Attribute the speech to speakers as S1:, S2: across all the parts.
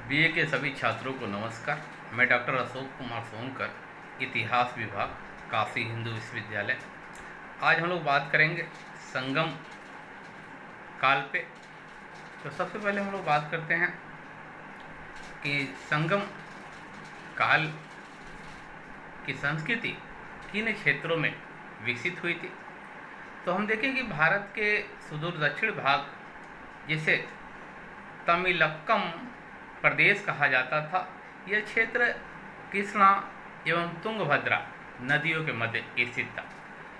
S1: BA के सभी छात्रों को नमस्कार। मैं डॉक्टर अशोक कुमार सोनकर, इतिहास विभाग, काशी हिंदू विश्वविद्यालय। आज हम लोग बात करेंगे संगम काल पे। तो सबसे पहले हम लोग बात करते हैं कि संगम काल की संस्कृति किन क्षेत्रों में विकसित हुई थी। तो हम देखें कि भारत के सुदूर दक्षिण भाग, जिसे तमिलक्कम प्रदेश कहा जाता था, यह क्षेत्र कृष्णा एवं तुंगभद्रा नदियों के मध्य स्थित था।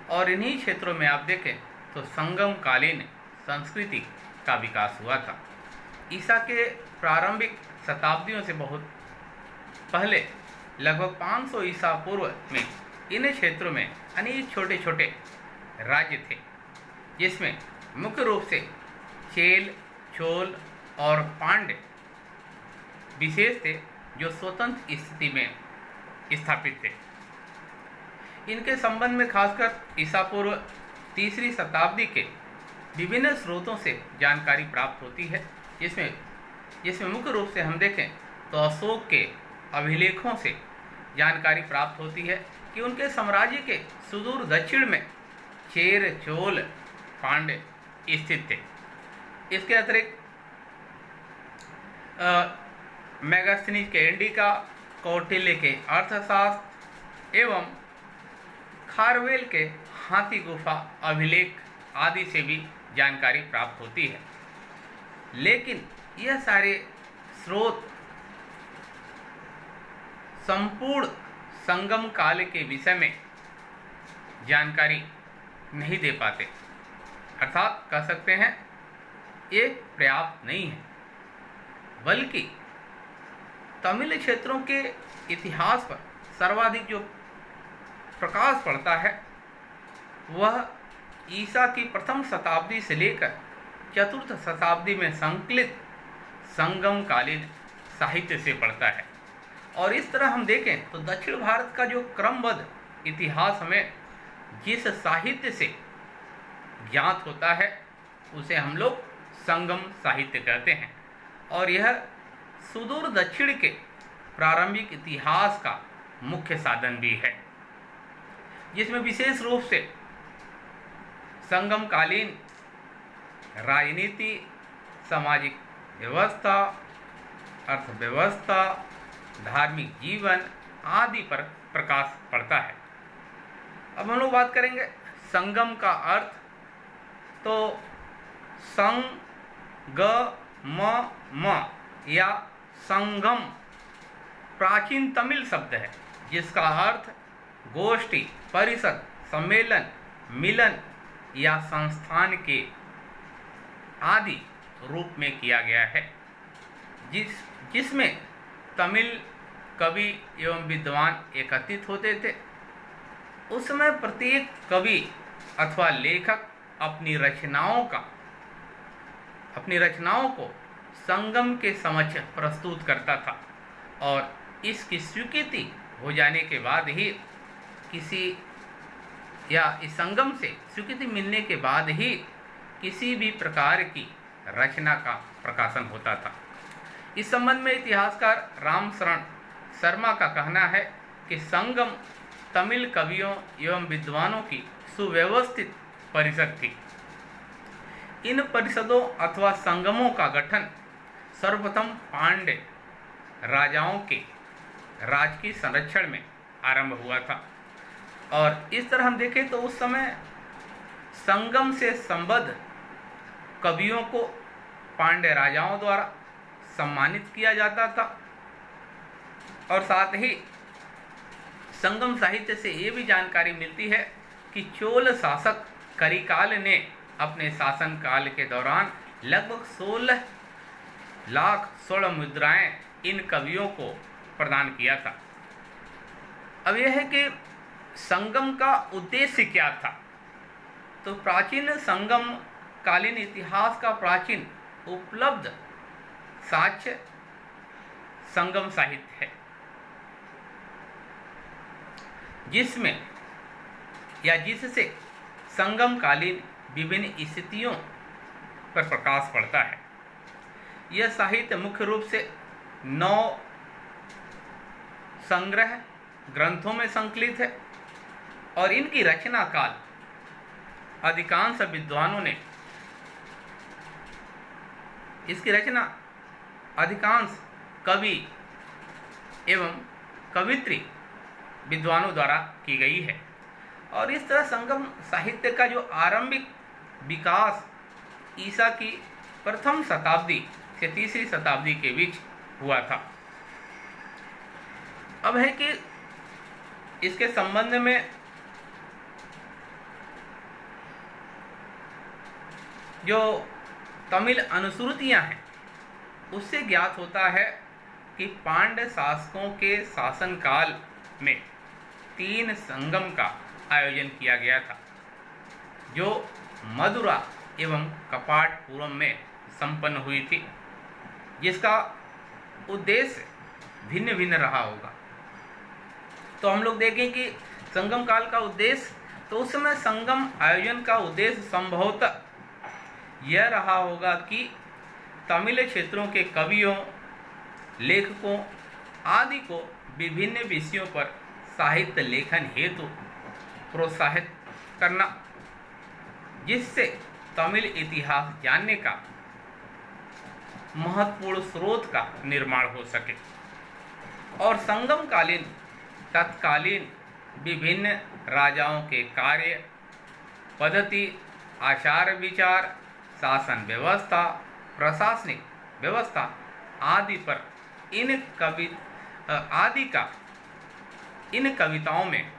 S1: और इन्हीं क्षेत्रों में आप देखें तो संगमकालीन संस्कृति का विकास हुआ था। ईसा के प्रारंभिक शताब्दियों से बहुत पहले, लगभग 500 ईसा पूर्व में इन क्षेत्रों में अनेक छोटे छोटे राज्य थे, जिसमें मुख्य रूप से चेल, चोल और पांड्य विशेष थे, जो स्वतंत्र स्थिति में स्थापित थे। इनके संबंध में खासकर ईसा पूर्व 3री शताब्दी के विभिन्न स्रोतों से जानकारी प्राप्त होती है, जिसमें मुख्य रूप से हम देखें तो अशोक के अभिलेखों से जानकारी प्राप्त होती है कि उनके साम्राज्य के सुदूर दक्षिण में चेर, चोल, पांड्य स्थित थे। इसके अतिरिक्त मेगास्थनीज के इंडिका, कौटिल्य के अर्थशास्त्र एवं खारवेल के हाथी गुफा अभिलेख आदि से भी जानकारी प्राप्त होती है। लेकिन यह सारे स्रोत संपूर्ण संगम काल के विषय में जानकारी नहीं दे पाते, अर्थात कह सकते हैं ये पर्याप्त नहीं है। बल्कि तमिल क्षेत्रों के इतिहास पर सर्वाधिक जो प्रकाश पड़ता है वह ईसा की प्रथम शताब्दी से लेकर 4th शताब्दी में संकलित संगमकालीन साहित्य से पड़ता है। और इस तरह हम देखें तो दक्षिण भारत का जो क्रमबद्ध इतिहास हमें जिस साहित्य से ज्ञात होता है उसे हम लोग संगम साहित्य कहते हैं। और यह सुदूर दक्षिण के प्रारंभिक इतिहास का मुख्य साधन भी है, जिसमें विशेष रूप से संगमकालीन राजनीति, सामाजिक व्यवस्था, अर्थव्यवस्था, धार्मिक जीवन आदि पर प्रकाश पड़ता है। अब हम लोग बात करेंगे संगम का अर्थ। तो संगम या संगम प्राचीन तमिल शब्द है, जिसका अर्थ गोष्ठी, परिषद, सम्मेलन, मिलन या संस्थान के आदि रूप में किया गया है, जिसमें तमिल कवि एवं विद्वान एकत्रित होते थे। उस समय प्रत्येक कवि अथवा लेखक अपनी रचनाओं को संगम के समक्ष प्रस्तुत करता था, और इसकी स्वीकृति हो जाने के बाद ही इस संगम से स्वीकृति मिलने के बाद ही किसी भी प्रकार की रचना का प्रकाशन होता था। इस संबंध में इतिहासकार रामशरण शर्मा का कहना है कि संगम तमिल कवियों एवं विद्वानों की सुव्यवस्थित परिषद थी। इन परिषदों अथवा संगमों का गठन सर्वप्रथम पांड्य राजाओं के राजकीय संरक्षण में आरंभ हुआ था। और इस तरह हम देखें तो उस समय संगम से संबद्ध कवियों को पांड्य राजाओं द्वारा सम्मानित किया जाता था। और साथ ही संगम साहित्य से ये भी जानकारी मिलती है कि चोल शासक करिकाल ने अपने शासन काल के दौरान लगभग 16 लाख स्वर्ण मुद्राएं इन कवियों को प्रदान किया था। अब यह है कि संगम का उद्देश्य क्या था। तो प्राचीन संगम कालीन इतिहास का प्राचीन उपलब्ध साक्ष्य संगम साहित्य है, जिससे संगमकालीन विभिन्न स्थितियों पर प्रकाश पड़ता है। यह साहित्य मुख्य रूप से 9 संग्रह ग्रंथों में संकलित है और इनकी रचना काल अधिकांश विद्वानों ने, इसकी रचना अधिकांश कवि एवं कवित्री विद्वानों द्वारा की गई है। और इस तरह संगम साहित्य का जो आरंभिक विकास ईसा की प्रथम शताब्दी से तीसरी शताब्दी के बीच हुआ था। अब है कि इसके संबंध में जो तमिल अनुश्रुतियां हैं उससे ज्ञात होता है कि पांड्य शासकों के शासनकाल में 3 संगम का आयोजन किया गया था, जो मदुरा एवं कपाटपुरम में संपन्न हुई थी, जिसका उद्देश्य भिन्न भिन्न रहा होगा। तो हम लोग देखें कि संगम काल का उद्देश्य, तो उस समय संगम आयोजन का उद्देश्य संभवतः यह रहा होगा कि तमिल क्षेत्रों के कवियों, लेखकों आदि को विभिन्न विषयों पर साहित्य लेखन हेतु प्रोत्साहित करना, जिससे तमिल इतिहास जानने का महत्वपूर्ण स्रोत का निर्माण हो सके। और संगमकालीन तत्कालीन विभिन्न राजाओं के कार्य, पद्धति, आचार विचार, शासन व्यवस्था, प्रशासनिक व्यवस्था आदि पर इन कविताओं में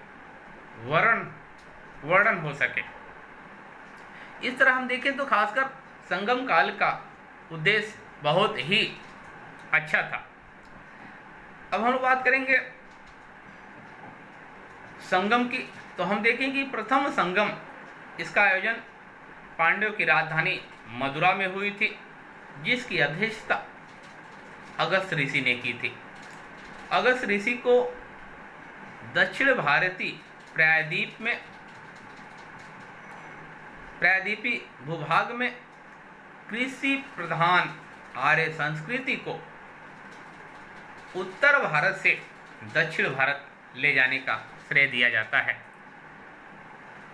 S1: वर्णन हो सके। इस तरह हम देखें तो खासकर संगम काल का उद्देश्य बहुत ही अच्छा था। अब हम बात करेंगे संगम की, तो हम देखें कि प्रथम संगम, इसका आयोजन पांड्यों की राजधानी मदुरा में हुई थी, जिसकी अध्यक्षता अगस्त ऋषि ने की थी। अगस्त ऋषि को दक्षिण भारतीय प्रायद्वीपी भूभाग में कृषि प्रधान आर्य संस्कृति को उत्तर भारत से दक्षिण भारत ले जाने का श्रेय दिया जाता है।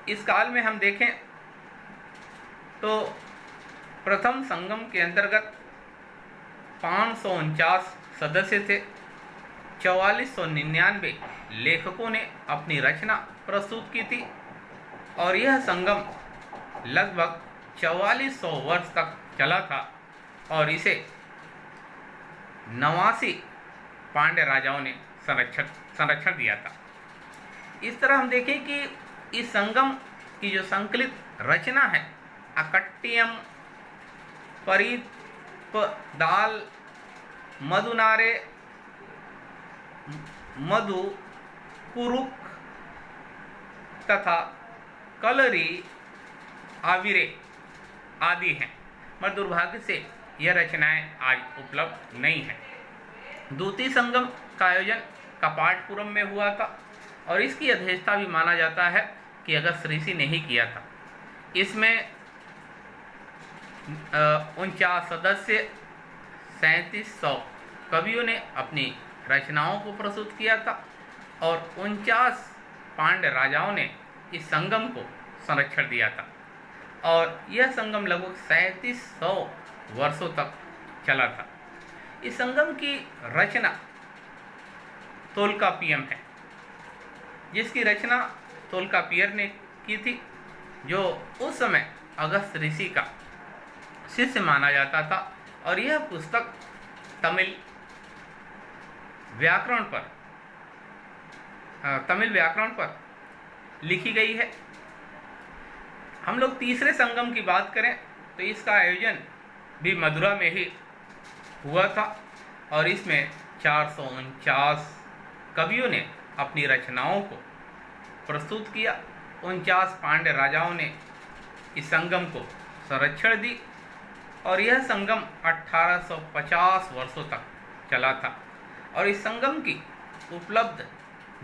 S1: इस काल में हम देखें तो प्रथम संगम के अंतर्गत 549 सदस्य थे। 4499 लेखकों ने अपनी रचना प्रस्तुत की थी और यह संगम लगभग 4400 वर्ष तक चला था और इसे 89 पांड्य राजाओं ने संरक्षण दिया था। इस तरह हम देखें कि इस संगम की जो संकलित रचना है, अकट्टियम, परिपदाल, मधुनारे, मधु, कुरुक तथा कलरी, आविरे आदि हैं, मगर दुर्भाग्य से यह रचनाएं आज उपलब्ध नहीं हैं। द्वितीय संगम का आयोजन कपाटपुरम में हुआ था और इसकी अध्यक्षता भी माना जाता है कि अगस्त ऋषि ने ही किया था। इसमें 49 सदस्य 3700 कवियों ने अपनी रचनाओं को प्रस्तुत किया था और 49 पांड्य राजाओं ने इस संगम को संरक्षण दिया था और यह संगम लगभग 3700 वर्षों तक चला था। इस संगम की रचना तोल्कापियम है, जिसकी रचना तोल्कापियर ने की थी, जो उस समय अगस्त ऋषि का शिष्य माना जाता था और यह पुस्तक तमिल व्याकरण पर लिखी गई है। हम लोग तीसरे संगम की बात करें तो इसका आयोजन भी मदुरा में ही हुआ था और इसमें 449 कवियों ने अपनी रचनाओं को प्रस्तुत किया। 49 पांड्य राजाओं ने इस संगम को संरक्षण दी और यह संगम 1850 वर्षों तक चला था। और इस संगम की उपलब्ध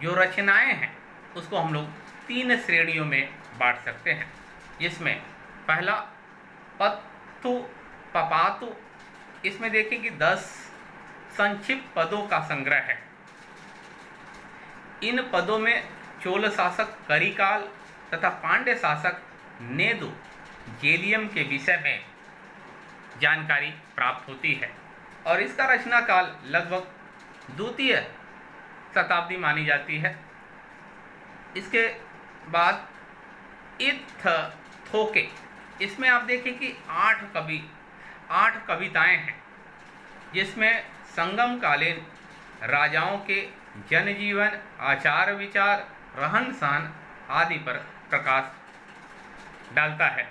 S1: जो रचनाएं हैं उसको हम लोग 3 श्रेणियों में बांट सकते हैं, जिसमें पहला पत्तु पपातु, इसमें देखिए कि 10 संक्षिप्त पदों का संग्रह है। इन पदों में चोल शासक करिकाल तथा पांड्य शासक नेदु जेलियम के विषय में जानकारी प्राप्त होती है और इसका रचना काल लगभग द्वितीय शताब्दी मानी जाती है। इसके बाद इत्थ थोके, इसमें आप देखें कि 8 कविताएं हैं जिसमें संगमकालीन राजाओं के जनजीवन, आचार विचार, रहन सहन आदि पर प्रकाश डालता है।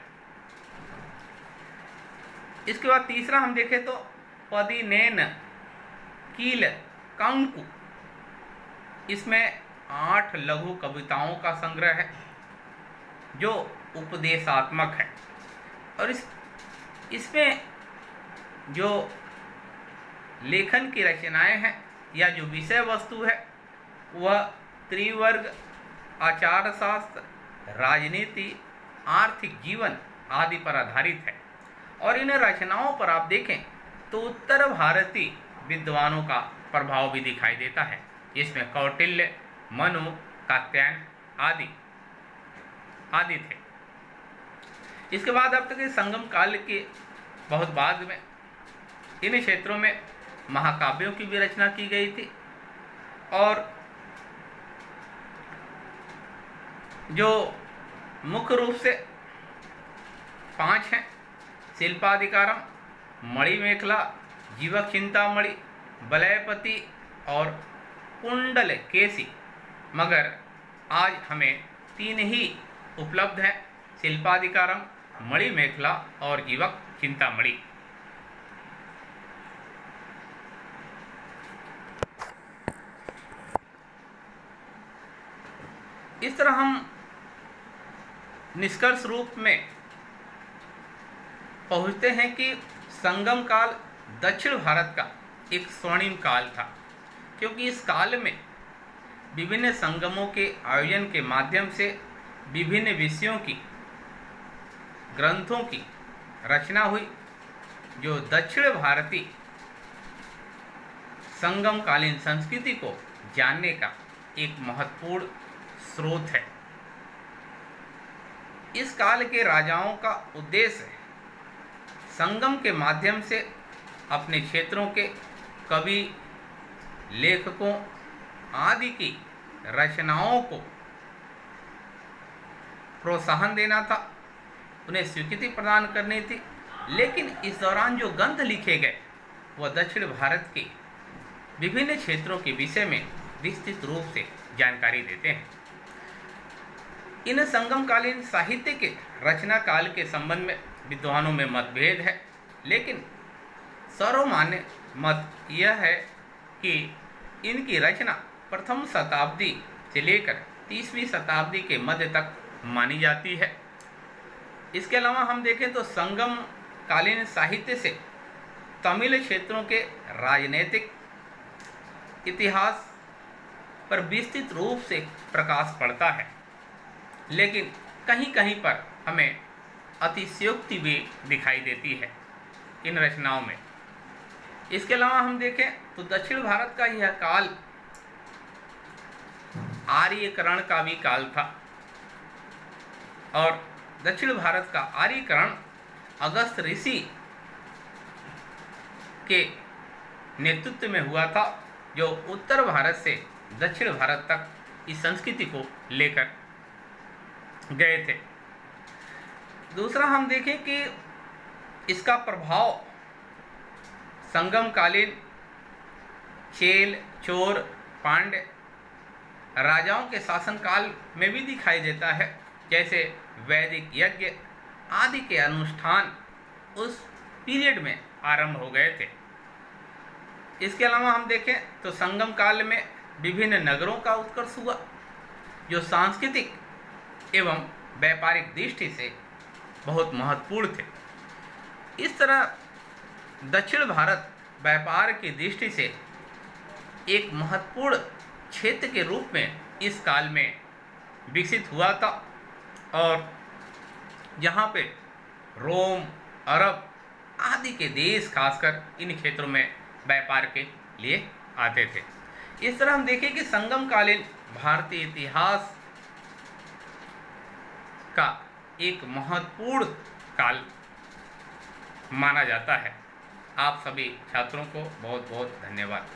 S1: इसके बाद तीसरा हम देखें तो पदिनेन कील कंकु, इसमें 8 लघु कविताओं का संग्रह है जो उपदेशात्मक है और इसमें जो लेखन की रचनाएं हैं या जो विषय वस्तु है वह त्रिवर्ग, आचार शास्त्र, राजनीति, आर्थिक जीवन आदि पर आधारित है। और इन रचनाओं पर आप देखें तो उत्तर भारतीय विद्वानों का प्रभाव भी दिखाई देता है, जिसमें कौटिल्य, मनु, कात्यायन आदि थे। इसके बाद अब तक संगम काल के बहुत बाद में इन क्षेत्रों में महाकाव्यों की भी रचना की गई थी और जो मुख्य रूप से 5 हैं: शिल्पाधिकारम, मणिमेखला, जीवक चिंतामणि, वलयपति और कुंडल केसी। मगर आज हमें 3 ही उपलब्ध हैं: शिल्पाधिकारम, मणिमेखला और जीवक चिंतामणि। इस तरह हम निष्कर्ष रूप में पहुंचते हैं कि संगम काल दक्षिण भारत का एक स्वर्णिम काल था, क्योंकि इस काल में विभिन्न संगमों के आयोजन के माध्यम से विभिन्न विषयों की, ग्रंथों की रचना हुई, जो दक्षिण भारतीय संगमकालीन संस्कृति को जानने का एक महत्वपूर्ण स्रोत है। इस काल के राजाओं का उद्देश्य संगम के माध्यम से अपने क्षेत्रों के कवि, लेखकों आदि की रचनाओं को प्रोत्साहन देना था, उन्हें स्वीकृति प्रदान करनी थी। लेकिन इस दौरान जो ग्रंथ लिखे गए वह दक्षिण भारत के विभिन्न क्षेत्रों के विषय में विस्तृत रूप से जानकारी देते हैं। इन संगमकालीन साहित्य के रचना काल के संबंध में विद्वानों में मतभेद है, लेकिन सर्वमान्य मत यह है कि इनकी रचना प्रथम शताब्दी से लेकर 30वीं शताब्दी के मध्य तक मानी जाती है। इसके अलावा हम देखें तो संगम कालीन साहित्य से तमिल क्षेत्रों के राजनीतिक इतिहास पर विस्तृत रूप से प्रकाश पड़ता है, लेकिन कहीं कहीं पर हमें अतिशयोक्ति भी दिखाई देती है इन रचनाओं में। इसके अलावा हम देखें तो दक्षिण भारत का यह काल आर्यकरण का भी काल था और दक्षिण भारत का आर्यकरण अगस्त ऋषि के नेतृत्व में हुआ था, जो उत्तर भारत से दक्षिण भारत तक इस संस्कृति को लेकर गए थे। दूसरा हम देखें कि इसका प्रभाव संगमकालीन चेल, चोर, पांड्य राजाओं के शासनकाल में भी दिखाई देता है, जैसे वैदिक यज्ञ आदि के अनुष्ठान उस पीरियड में आरंभ हो गए थे। इसके अलावा हम देखें तो संगम काल में विभिन्न नगरों का उत्कर्ष हुआ, जो सांस्कृतिक एवं व्यापारिक दृष्टि से बहुत महत्वपूर्ण थे। इस तरह दक्षिण भारत व्यापार की दृष्टि से एक महत्वपूर्ण क्षेत्र के रूप में इस काल में विकसित हुआ था और यहाँ पे रोम, अरब आदि के देश खासकर इन क्षेत्रों में व्यापार के लिए आते थे। इस तरह हम देखें कि संगम कालीन भारतीय इतिहास का एक महत्वपूर्ण काल माना जाता है। आप सभी छात्रों को बहुत बहुत धन्यवाद।